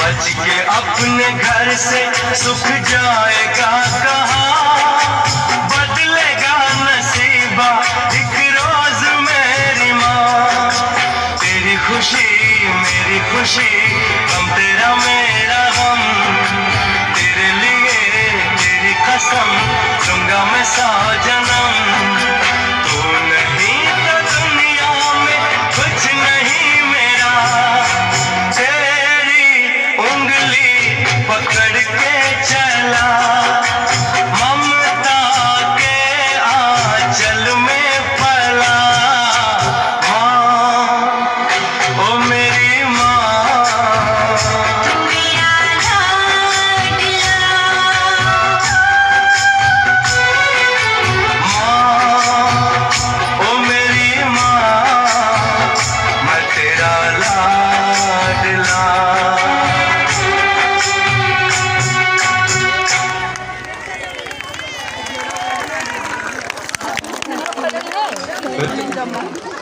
बच के अपने घर से सुख जाएगा कहाँ, बदलेगा नसीबा एक रोज मेरी माँ। तेरी खुशी मेरी खुशी, हम तेरा मेरा हम, तेरे लिए तेरी कसम दूंगा मैं 100 जन्म। तू नहीं तो दुनिया में कुछ नहीं मेरा, तेरी उंगली पकड़ के चला, ममता के आंचल में पला। माँ ओ मेरी माँ, तू मेरा लाडला। माँ ओ मेरी माँ, मैं तेरा लाडला। Good.